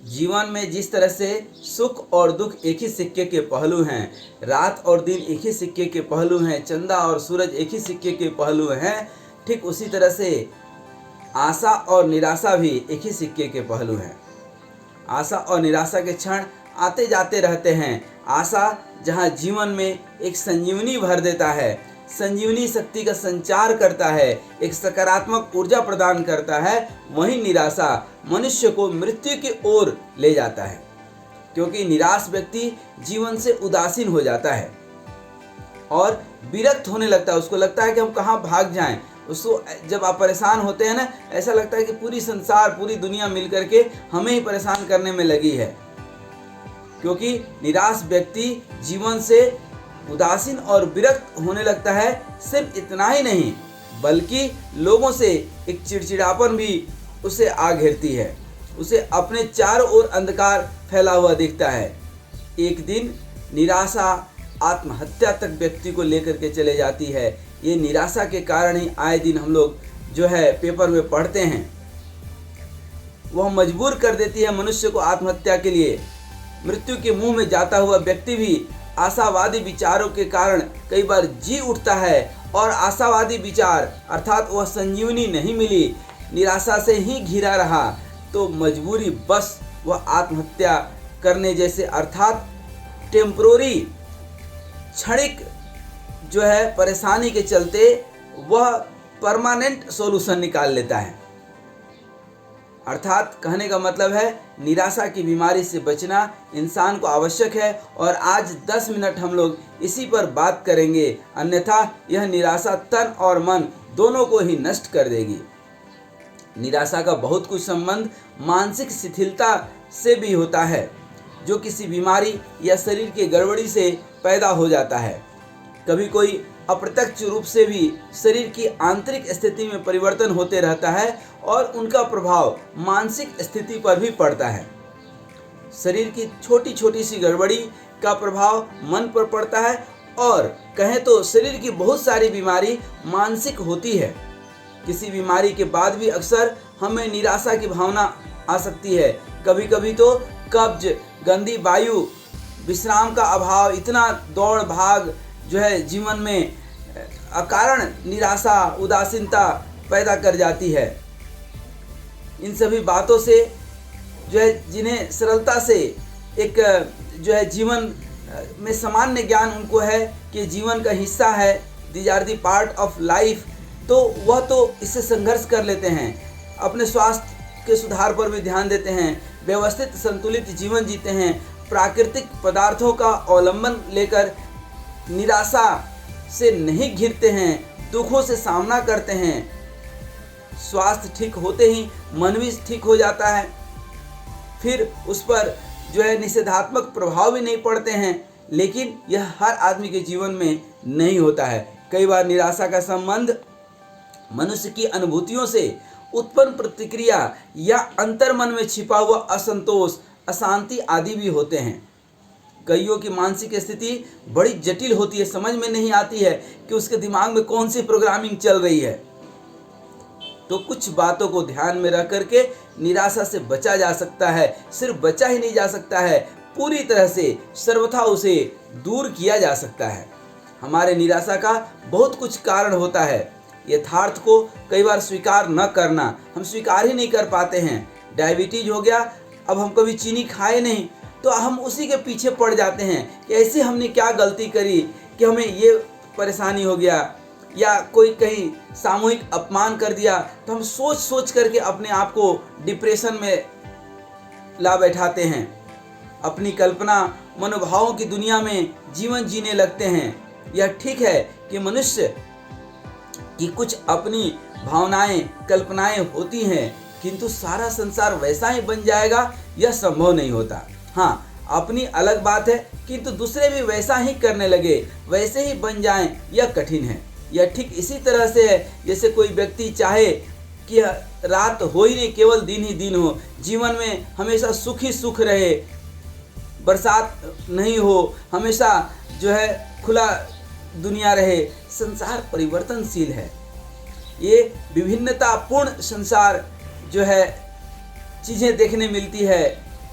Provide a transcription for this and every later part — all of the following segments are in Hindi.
जीवन में जिस तरह से सुख और दुख एक ही सिक्के के पहलू हैं, रात और दिन एक ही सिक्के के पहलू हैं, चंदा और सूरज एक ही सिक्के के पहलू हैं, ठीक उसी तरह से आशा और निराशा भी एक ही सिक्के के पहलू हैं। आशा और निराशा के क्षण आते जाते रहते हैं। आशा जहाँ जीवन में एक संजीवनी भर देता है, संजीवनी शक्ति का संचार करता है, एक सकारात्मक ऊर्जा प्रदान करता है, वहीं निराशा मनुष्य को मृत्यु की ओर ले जाता है। क्योंकि निराश व्यक्ति जीवन से उदासीन हो जाता है और विरक्त होने लगता है। उसको लगता है कि हम कहाँ भाग जाएं। उसको जब आप परेशान होते हैं ना, ऐसा लगता है कि पूरी संसार, पूरी दुनिया मिल करके हमें ही परेशान करने में लगी है। क्योंकि निराश व्यक्ति जीवन से उदासीन और विरक्त होने लगता है। सिर्फ इतना ही नहीं, बल्कि लोगों से एक चिड़चिड़ापन भी उसे आ घेरती है। उसे अपने चारों ओर अंधकार फैला हुआ दिखता है। एक दिन निराशा आत्महत्या तक व्यक्ति को लेकर के चले जाती है। ये निराशा के कारण ही आए दिन हम लोग जो है पेपर में पढ़ते हैं। वह मजबूर कर देती है मनुष्य को आत्महत्या के लिए। मृत्यु के मुंह में जाता हुआ व्यक्ति भी आशावादी विचारों के कारण कई बार जी उठता है, और आशावादी विचार अर्थात वह संजीवनी नहीं मिली, निराशा से ही घिरा रहा, तो मजबूरी बस वह आत्महत्या करने जैसे अर्थात टेम्परोरी क्षणिक जो है परेशानी के चलते वह परमानेंट सॉल्यूशन निकाल लेता है। अर्थात कहने का मतलब है निराशा की बीमारी से बचना इंसान को आवश्यक है। और आज 10 मिनट हम लोग इसी पर बात करेंगे, अन्यथा यह निराशा तन और मन दोनों को ही नष्ट कर देगी। निराशा का बहुत कुछ संबंध मानसिक शिथिलता से भी होता है, जो किसी बीमारी या शरीर की गड़बड़ी से पैदा हो जाता है। कभी कोई अप्रत्यक्ष रूप से भी शरीर की आंतरिक स्थिति में परिवर्तन होते रहता है और उनका प्रभाव मानसिक स्थिति पर भी पड़ता है। शरीर की छोटी छोटी सी गड़बड़ी का प्रभाव मन पर पड़ता है, और कहें तो शरीर की बहुत सारी बीमारी मानसिक होती है। किसी बीमारी के बाद भी अक्सर हमें निराशा की भावना आ सकती है। कभी कभी तो कब्ज, गंदी वायु, विश्राम का अभाव, इतना दौड़ भाग जो है जीवन में अकारण निराशा, उदासीनता पैदा कर जाती है। इन सभी बातों से जो है जिन्हें सरलता से एक जो है जीवन में सामान्य ज्ञान उनको है कि जीवन का हिस्सा है, these are the part of life, तो वह तो इससे संघर्ष कर लेते हैं, अपने स्वास्थ्य के सुधार पर भी ध्यान देते हैं, व्यवस्थित संतुलित जीवन जीते हैं, प्राकृतिक पदार्थों का अवलंबन लेकर निराशा से नहीं घिरते हैं, दुखों से सामना करते हैं। स्वास्थ्य ठीक होते ही मन भी ठीक हो जाता है, फिर उस पर जो है निषेधात्मक प्रभाव भी नहीं पड़ते हैं। लेकिन यह हर आदमी के जीवन में नहीं होता है। कई बार निराशा का संबंध मनुष्य की अनुभूतियों से उत्पन्न प्रतिक्रिया या अंतर्मन में छिपा हुआ असंतोष, अशांति आदि भी होते हैं। कईयों की मानसिक स्थिति बड़ी जटिल होती है, समझ में नहीं आती है कि उसके दिमाग में कौन सी प्रोग्रामिंग चल रही है। तो कुछ बातों को ध्यान में रख करके निराशा से बचा जा सकता है। सिर्फ बचा ही नहीं जा सकता है, पूरी तरह से सर्वथा उसे दूर किया जा सकता है। हमारे निराशा का बहुत कुछ कारण होता है। यथार्थ को कई बार स्वीकार न करना, हम स्वीकार ही नहीं कर पाते हैं। डायबिटीज हो गया, अब हम कभी चीनी खाए नहीं, तो हम उसी के पीछे पड़ जाते हैं कि ऐसे हमने क्या गलती करी कि हमें ये परेशानी हो गया, या कोई कहीं सामूहिक अपमान कर दिया, तो हम सोच सोच करके अपने आप को डिप्रेशन में ला बैठाते हैं। अपनी कल्पना मनोभावों की दुनिया में जीवन जीने लगते हैं। यह ठीक है कि मनुष्य की कुछ अपनी भावनाएं, कल्पनाएं होती हैं, किंतु सारा संसार वैसा ही बन जाएगा यह संभव नहीं होता। हाँ, अपनी अलग बात है, किंतु दूसरे भी वैसा ही करने लगे, वैसे ही बन जाएं, यह कठिन है। यह ठीक इसी तरह से है जैसे कोई व्यक्ति चाहे कि रात हो ही नहीं, केवल दिन ही दिन हो, जीवन में हमेशा सुख ही सुख रहे, बरसात नहीं हो, हमेशा जो है खुला दुनिया रहे। संसार परिवर्तनशील है। ये विभिन्नतापूर्ण संसार जो है चीज़ें देखने मिलती है।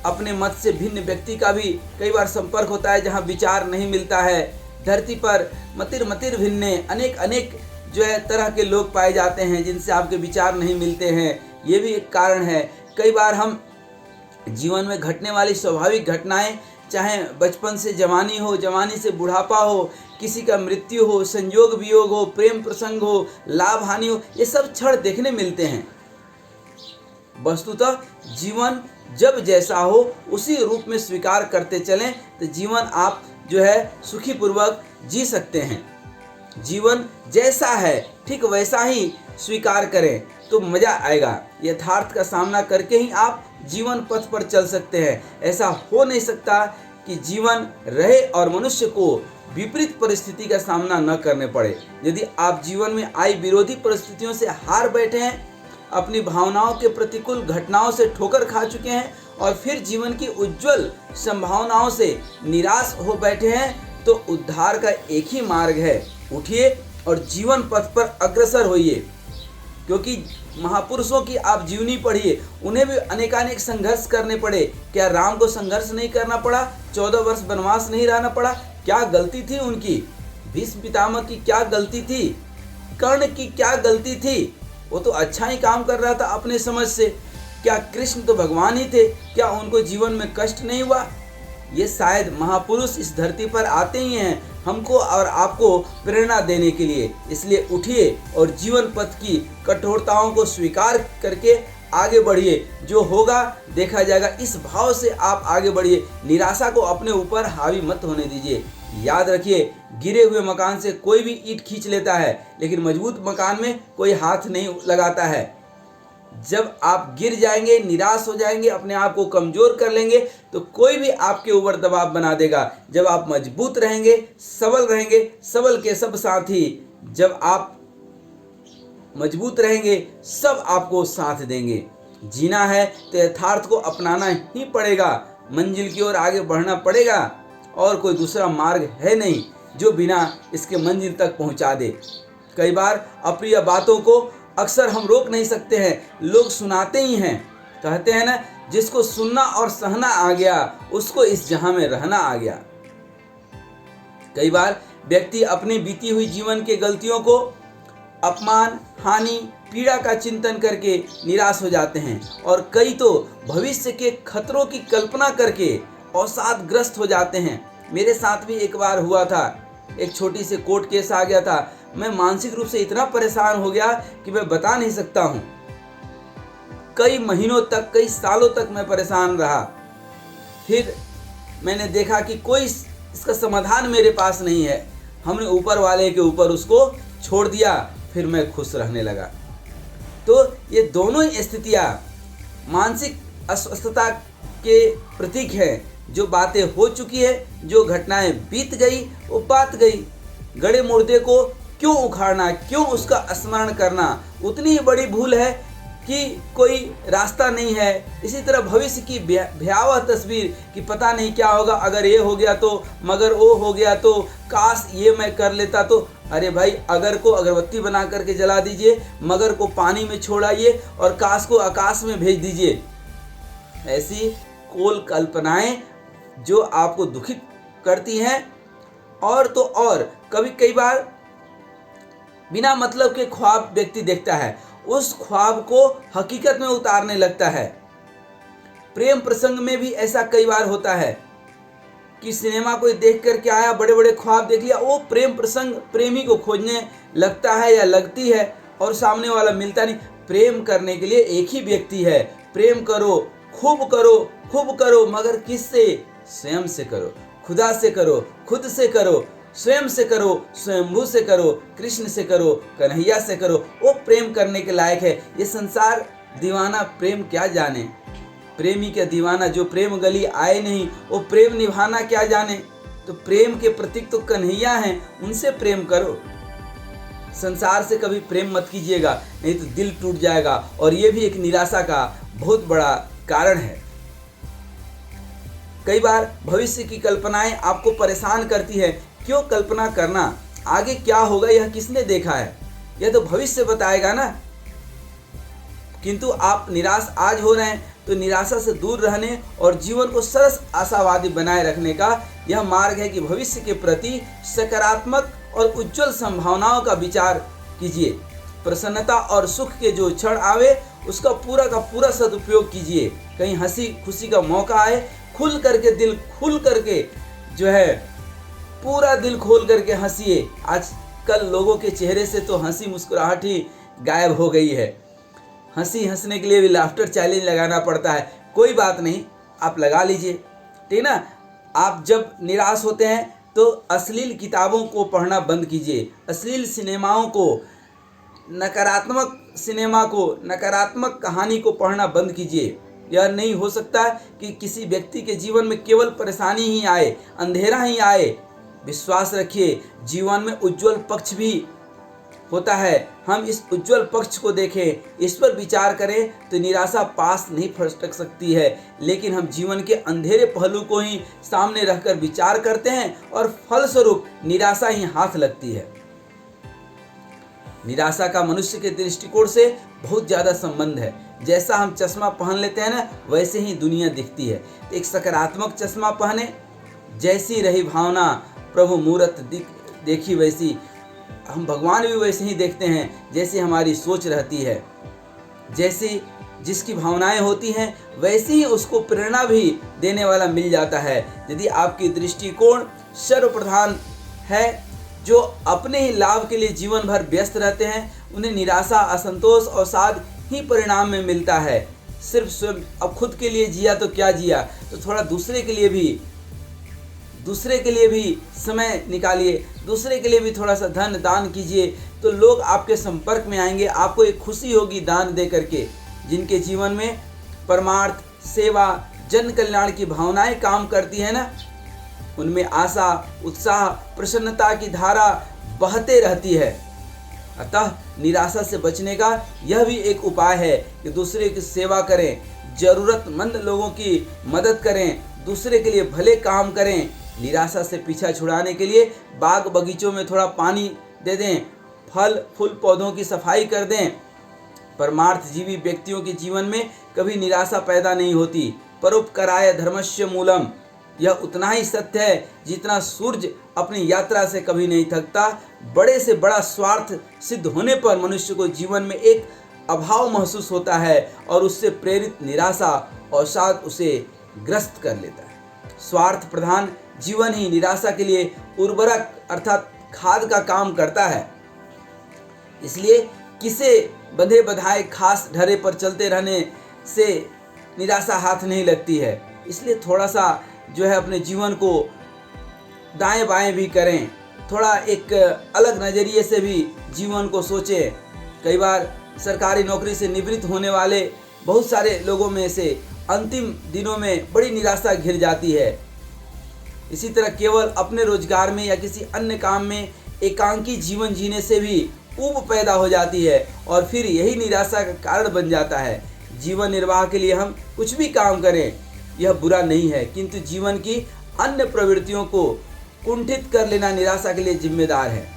अपने मत से भिन्न व्यक्ति का भी कई बार संपर्क होता है जहाँ विचार नहीं मिलता है। धरती पर मतिर मतिर भिन्ने अनेक अनेक जो है तरह के लोग पाए जाते हैं जिनसे आपके विचार नहीं मिलते हैं। ये भी एक कारण है। कई बार हम जीवन में घटने वाली स्वाभाविक घटनाएं, चाहे बचपन से जवानी हो, जवानी से बुढ़ापा हो, किसी का मृत्यु हो, संयोग वियोग हो, प्रेम प्रसंग हो, लाभ हानि हो, ये सब क्षण देखने मिलते हैं। वस्तुतः जीवन जब जैसा हो उसी रूप में स्वीकार करते चलें तो जीवन आप जो है सुखी पूर्वक जी सकते हैं। जीवन जैसा है ठीक वैसा ही स्वीकार करें तो मज़ा आएगा। यथार्थ का सामना करके ही आप जीवन पथ पर चल सकते हैं। ऐसा हो नहीं सकता कि जीवन रहे और मनुष्य को विपरीत परिस्थिति का सामना न करने पड़े। यदि आप जीवन में आई विरोधी परिस्थितियों से हार बैठे हैं, अपनी भावनाओं के प्रतिकूल घटनाओं से ठोकर खा चुके हैं और फिर जीवन की उज्जवल संभावनाओं से निराश हो बैठे हैं, तो उद्धार का एक ही मार्ग है, उठिए और जीवन पथ पर अग्रसर होइए। क्योंकि महापुरुषों की आप जीवनी पढ़िए, उन्हें भी अनेकानेक संघर्ष करने पड़े। क्या राम को संघर्ष नहीं करना पड़ा? 14 वर्ष वनवास नहीं रहना पड़ा? क्या गलती थी उनकी? भीष्म पितामह की क्या गलती थी? कर्ण की क्या गलती थी? वो तो अच्छा ही काम कर रहा था अपने समझ से। क्या कृष्ण तो भगवान ही थे? क्या उनको जीवन में कष्ट नहीं हुआ? ये शायद महापुरुष इस धरती पर आते ही हैं हमको और आपको प्रेरणा देने के लिए। इसलिए उठिए और जीवन पथ की कठोरताओं को स्वीकार करके आगे बढ़िए। जो होगा देखा जाएगा, इस भाव से आप आगे बढ़िए। निराशा को अपने ऊपर हावी मत होने दीजिए। याद रखिए, गिरे हुए मकान से कोई भी ईंट खींच लेता है, लेकिन मजबूत मकान में कोई हाथ नहीं लगाता है। जब आप गिर जाएंगे, निराश हो जाएंगे, अपने आप को कमज़ोर कर लेंगे, तो कोई भी आपके ऊपर दबाव बना देगा। जब आप मजबूत रहेंगे, सबल के सब साथी, जब आप मजबूत रहेंगे, सब आपको साथ देंगे। जीना है तो यथार्थ को अपनाना ही पड़ेगा, मंजिल की ओर आगे बढ़ना पड़ेगा, और कोई दूसरा मार्ग है नहीं जो बिना इसके मंजिल तक पहुंचा दे। कई बार अप्रिय बातों को अक्सर हम रोक नहीं सकते हैं, लोग सुनाते ही हैं। कहते हैं ना, जिसको सुनना और सहना आ गया उसको इस जहां में रहना आ गया। कई बार व्यक्ति अपनी बीती हुई जीवन के गलतियों को अपमान, हानि, पीड़ा का चिंतन करके निराश हो जाते हैं, और कई तो भविष्य के खतरों की कल्पना करके अवसादग्रस्त हो जाते हैं। मेरे साथ भी एक बार हुआ था, एक छोटी सी कोर्ट केस आ गया था। मैं मानसिक रूप से इतना परेशान हो गया कि मैं बता नहीं सकता हूँ। कई महीनों तक, कई सालों तक मैं परेशान रहा। फिर मैंने देखा कि कोई इसका समाधान मेरे पास नहीं है। हमने ऊपर वाले के ऊपर उसको छोड़ दिया, फिर मैं खुश रहने लगा। तो ये दोनों ही स्थितियाँ मानसिक अस्वस्थता के प्रतीक हैं। जो बातें हो चुकी है, जो घटनाएं बीत गई, वो बात गई। गड़े मुर्दे को क्यों उखाड़ना, क्यों उसका स्मरण करना? उतनी ही बड़ी भूल है कि कोई रास्ता नहीं है। इसी तरह भविष्य की भयावह तस्वीर कि पता नहीं क्या होगा, अगर ये हो गया तो, मगर वो हो गया तो, काश ये मैं कर लेता तो। अरे भाई, अगर को अगरबत्ती बना करके जला दीजिए, मगर को पानी में छोड़ाइए और काश को आकाश में भेज दीजिए। ऐसी कोल कल्पनाएं जो आपको दुखित करती हैं, और तो और कई बार बिना मतलब के ख्वाब व्यक्ति देखता है, उस ख्वाब को हकीकत में उतारने लगता है। प्रेम प्रसंग में भी ऐसा कई बार होता है कि सिनेमा कोई देख कर के आया, बड़े बड़े ख्वाब देख लिया, वो प्रेम प्रसंग प्रेमी को खोजने लगता है या लगती है, और सामने वाला मिलता नहीं। प्रेम करने के लिए एक ही व्यक्ति है। प्रेम करो, खूब करो, मगर किससे? स्वयं से करो, खुदा से करो, खुद से करो, स्वयं से करो, स्वयंभू से करो, कृष्ण से करो, कन्हैया से करो। वो प्रेम करने के लायक है। ये संसार दीवाना प्रेम क्या जाने? प्रेमी क्या दीवाना, जो प्रेम गली आए नहीं, वो प्रेम निभाना क्या जाने? तो प्रेम के प्रतीक तो कन्हैया हैं, उनसे प्रेम करो। संसार से कभी प्रेम मत कीजिएगा, नहीं तो दिल टूट जाएगा, और ये भी एक निराशा का बहुत बड़ा कारण है। कई बार भविष्य की कल्पनाएं आपको परेशान करती है। क्यों कल्पना करना? आगे क्या होगा यह किसने देखा है? यह तो भविष्य बताएगा ना। किंतु आप निराश आज हो रहे हैं, तो निराशा से दूर रहने और जीवन को सरस आशावादी बनाए रखने का यह मार्ग है कि भविष्य के प्रति सकारात्मक और उज्जवल संभावनाओं का विचार कीजिए। प्रसन्नता और सुख के जो क्षण आवे उसका पूरा का पूरा सदुपयोग कीजिए। कहीं हंसी खुशी का मौका आए, खुल करके दिल खुल करके जो है पूरा दिल खोल करके हंसिए। आजकल लोगों के चेहरे से तो हंसी मुस्कुराहट ही गायब हो गई है। हंसने के लिए भी लाफ्टर चैलेंज लगाना पड़ता है। कोई बात नहीं, आप लगा लीजिए, ठीक ना। आप जब निराश होते हैं तो अश्लील किताबों को पढ़ना बंद कीजिए, अश्लील सिनेमाओं को, नकारात्मक सिनेमा को, नकारात्मक कहानी को पढ़ना बंद कीजिए। यह नहीं हो सकता कि किसी व्यक्ति के जीवन में केवल परेशानी ही आए, अंधेरा ही आए। विश्वास रखिए, जीवन में उज्जवल पक्ष भी होता है। हम इस उज्जवल पक्ष को देखें, इस पर विचार करें तो निराशा पास नहीं फटक सकती है। लेकिन हम जीवन के अंधेरे पहलू को ही सामने रखकर विचार करते हैं और फलस्वरूप निराशा ही हाथ लगती है। निराशा का मनुष्य के दृष्टिकोण से बहुत ज़्यादा संबंध है। जैसा हम चश्मा पहन लेते हैं ना, वैसे ही दुनिया दिखती है। एक सकारात्मक चश्मा पहने, जैसी रही भावना प्रभु मूरत देखी वैसी, हम भगवान भी वैसे ही देखते हैं जैसी हमारी सोच रहती है। जैसी जिसकी भावनाएं होती हैं वैसे ही उसको प्रेरणा भी देने वाला मिल जाता है। यदि आपकी दृष्टिकोण सर्वप्रधान है, जो अपने ही लाभ के लिए जीवन भर व्यस्त रहते हैं, उन्हें निराशा, असंतोष और साध ही परिणाम में मिलता है। सिर्फ स्वयं अब खुद के लिए जिया तो क्या जिया, तो थोड़ा दूसरे के लिए भी समय निकालिए, दूसरे के लिए भी थोड़ा सा धन दान कीजिए, तो लोग आपके संपर्क में आएंगे। आपको एक खुशी होगी दान दे करके। जिनके जीवन में परमार्थ, सेवा, जन कल्याण की भावनाएं काम करती है ना, उनमें आशा, उत्साह, प्रसन्नता की धारा बहते रहती है। अतः निराशा से बचने का यह भी एक उपाय है कि दूसरे की सेवा करें, जरूरतमंद लोगों की मदद करें, दूसरे के लिए भले काम करें। निराशा से पीछा छुड़ाने के लिए बाग बगीचों में थोड़ा पानी दे दें, फल फूल पौधों की सफाई कर दें। परमार्थजीवी व्यक्तियों के जीवन में कभी निराशा पैदा नहीं होती। परोपकाराय धर्मस्य मूलम, यह उतना ही सत्य है जितना सूर्य अपनी यात्रा से कभी नहीं थकता। बड़े से बड़ा स्वार्थ सिद्ध होने पर मनुष्य को जीवन में एक अभाव महसूस होता है और उससे प्रेरित निराशा अवसाद उसे ग्रस्त कर लेता है। स्वार्थ प्रधान जीवन ही निराशा के लिए उर्वरक अर्थात खाद का काम करता है। इसलिए किसे बंधे बधाए खास ढरे पर चलते रहने से निराशा हाथ नहीं लगती है। इसलिए थोड़ा सा जो है अपने जीवन को दाएं बाएं भी करें, थोड़ा एक अलग नज़रिए से भी जीवन को सोचें। कई बार सरकारी नौकरी से निवृत्त होने वाले बहुत सारे लोगों में से अंतिम दिनों में बड़ी निराशा घिर जाती है। इसी तरह केवल अपने रोजगार में या किसी अन्य काम में एकांकी जीवन जीने से भी ऊब पैदा हो जाती है और फिर यही निराशा का कारण बन जाता है। जीवन निर्वाह के लिए हम कुछ भी काम करें, यह बुरा नहीं है, किंतु जीवन की अन्य प्रवृत्तियों को कुंठित कर लेना निराशा के लिए जिम्मेदार है।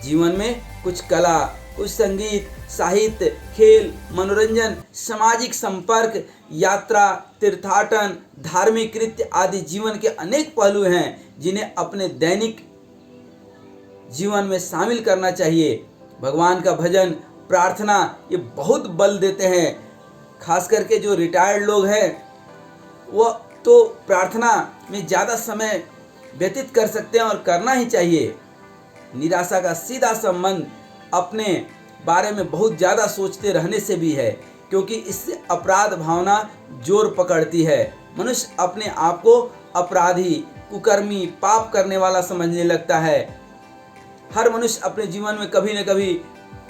जीवन में कुछ कला, कुछ संगीत, साहित्य, खेल, मनोरंजन, सामाजिक संपर्क, यात्रा, तीर्थाटन, धार्मिक कृत्य आदि जीवन के अनेक पहलू हैं जिन्हें अपने दैनिक जीवन में शामिल करना चाहिए। भगवान का भजन, प्रार्थना ये बहुत बल देते हैं। खास करके जो रिटायर्ड लोग हैं वो तो प्रार्थना में ज़्यादा समय व्यतीत कर सकते हैं और करना ही चाहिए। निराशा का सीधा संबंध अपने बारे में बहुत ज़्यादा सोचते रहने से भी है, क्योंकि इससे अपराध भावना जोर पकड़ती है। मनुष्य अपने आप को अपराधी, कुकर्मी, पाप करने वाला समझने लगता है। हर मनुष्य अपने जीवन में कभी न कभी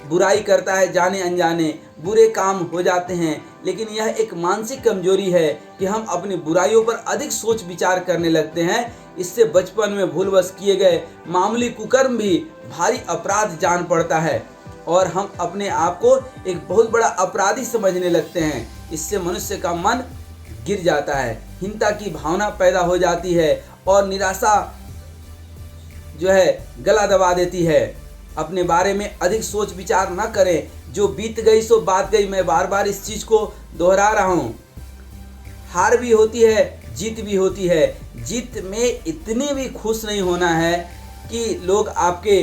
बुराई करता है, जाने अनजाने बुरे काम हो जाते हैं। लेकिन यह एक मानसिक कमजोरी है कि हम अपनी बुराइयों पर अधिक सोच विचार करने लगते हैं। इससे बचपन में भूलवश किए गए मामूली कुकर्म भी भारी अपराध जान पड़ता है और हम अपने आप को एक बहुत बड़ा अपराधी समझने लगते हैं। इससे मनुष्य का मन गिर जाता है, हीनता की भावना पैदा हो जाती है और निराशा जो है गला दबा देती है। अपने बारे में अधिक सोच विचार न करें। जो बीत गई सो बात गई। मैं बार बार इस चीज़ को दोहरा रहा हूँ। हार भी होती है, जीत भी होती है। जीत में इतनी भी खुश नहीं होना है कि लोग आपके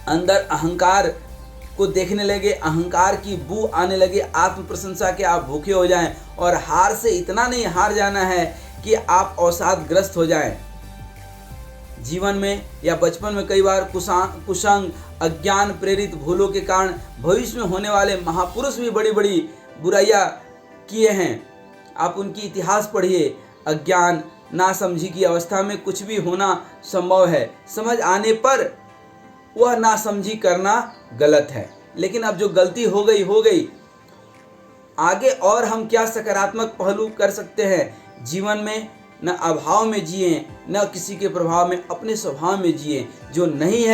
अंदर अहंकार को देखने लगे, अहंकार की बू आने लगे, आत्म प्रशंसा के आप भूखे हो जाएं। और हार से इतना नहीं हार जाना है कि आप अवसादग्रस्त हो जाएं। जीवन में या बचपन में कई बार कुसंग, अज्ञान प्रेरित भूलों के कारण भविष्य में होने वाले महापुरुष भी बड़ी बड़ी बुराइयां किए हैं। आप उनकी इतिहास पढ़िए। अज्ञान, नासमझी की अवस्था में कुछ भी होना संभव है। समझ आने पर वह नासमझी करना गलत है, लेकिन अब जो गलती हो गई। आगे और हम क्या सकारात्मक पहलू कर सकते हैं जीवन में? न अभाव में जिए, न किसी के प्रभाव में, अपने स्वभाव में जिए। जो नहीं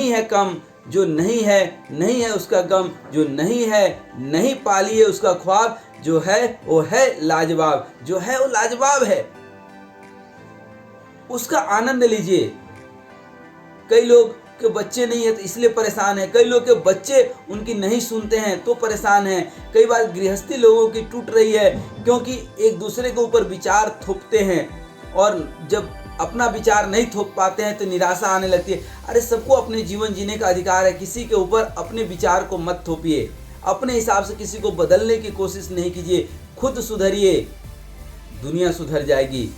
है कम, जो नहीं है उसका गम, जो नहीं है नहीं पालिए उसका ख्वाब, जो है वो है लाजवाब, जो है वो लाजवाब है, उसका आनंद लीजिए। कई लोग के बच्चे नहीं है तो इसलिए परेशान है, कई लोग के बच्चे उनकी नहीं सुनते हैं तो परेशान है। कई बार गृहस्थी लोगों की टूट रही है क्योंकि एक दूसरे के ऊपर विचार थोपते हैं, और जब अपना विचार नहीं थोप पाते हैं तो निराशा आने लगती है। अरे सबको अपने जीवन जीने का अधिकार है, किसी के ऊपर अपने विचार को मत थोपिए, अपने हिसाब से किसी को बदलने की कोशिश नहीं कीजिए, खुद सुधरिए, दुनिया सुधर जाएगी।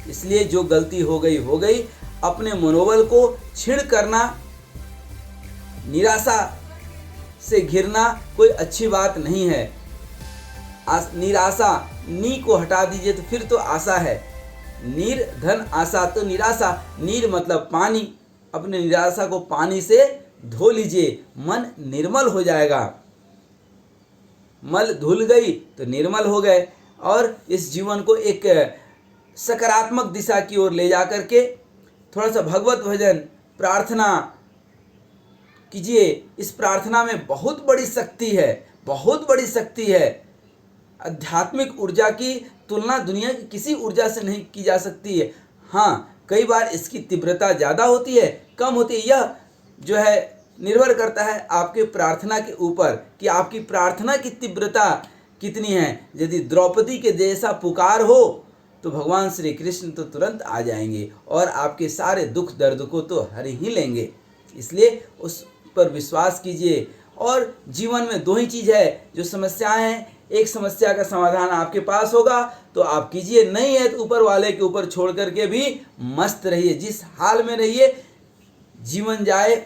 इसलिए जो गलती हो गई, अपने मनोबल को क्षीण करना, निराशा से घिरना कोई अच्छी बात नहीं है। निराशा, नी को हटा दीजिए तो फिर तो आशा है। नीर धन आशा, तो निराशा, नीर मतलब पानी, अपने निराशा को पानी से धो लीजिए, मन निर्मल हो जाएगा। मल धुल गई तो निर्मल हो गए। और इस जीवन को एक सकारात्मक दिशा की ओर ले जा करके थोड़ा सा भगवत भजन, प्रार्थना कीजिए। इस प्रार्थना में बहुत बड़ी शक्ति है, बहुत बड़ी शक्ति है। आध्यात्मिक ऊर्जा की तुलना दुनिया की किसी ऊर्जा से नहीं की जा सकती है। हाँ, कई बार इसकी तीव्रता ज़्यादा होती है, कम होती है। यह जो है निर्भर करता है आपके प्रार्थना के ऊपर कि आपकी प्रार्थना की तीव्रता कितनी है। यदि द्रौपदी के जैसा पुकार हो तो भगवान श्री कृष्ण तो तुरंत आ जाएंगे और आपके सारे दुख दर्द को तो हर ही लेंगे। इसलिए उस पर विश्वास कीजिए। और जीवन में दो ही चीज़ है, जो समस्याएं हैं, एक समस्या का समाधान आपके पास होगा तो आप कीजिए, नहीं है तो ऊपर वाले के ऊपर छोड़ करके भी मस्त रहिए। जिस हाल में रहिए, जीवन जाए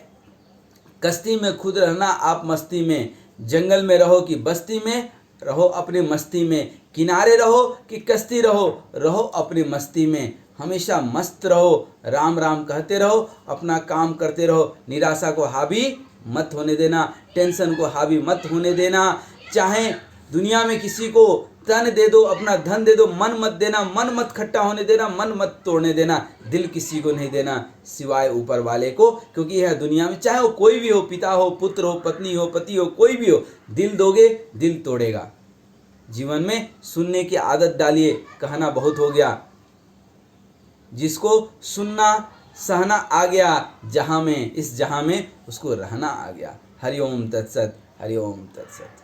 कश्ती में खुद रहना आप मस्ती में, जंगल में रहो कि बस्ती में, रहो अपने मस्ती में, किनारे रहो कि कश्ती रहो, रहो अपनी मस्ती में। हमेशा मस्त रहो, राम राम कहते रहो, अपना काम करते रहो। निराशा को हावी मत होने देना, टेंशन को हावी मत होने देना। चाहे दुनिया में किसी को तन दे दो, अपना धन दे दो, मन मत देना, मन मत खट्टा होने देना, मन मत तोड़ने देना, दिल किसी को नहीं देना सिवाय ऊपर वाले को। क्योंकि यह दुनिया में चाहे वो कोई भी हो, पिता हो, पुत्र हो, पत्नी हो, पति हो, कोई भी हो, दिल दोगे दिल तोड़ेगा। जीवन में सुनने की आदत डालिए, कहना बहुत हो गया। जिसको सुनना सहना आ गया जहां में, इस जहां में उसको रहना आ गया। हरि ओम तत्सत, हरि ओम तत्सत।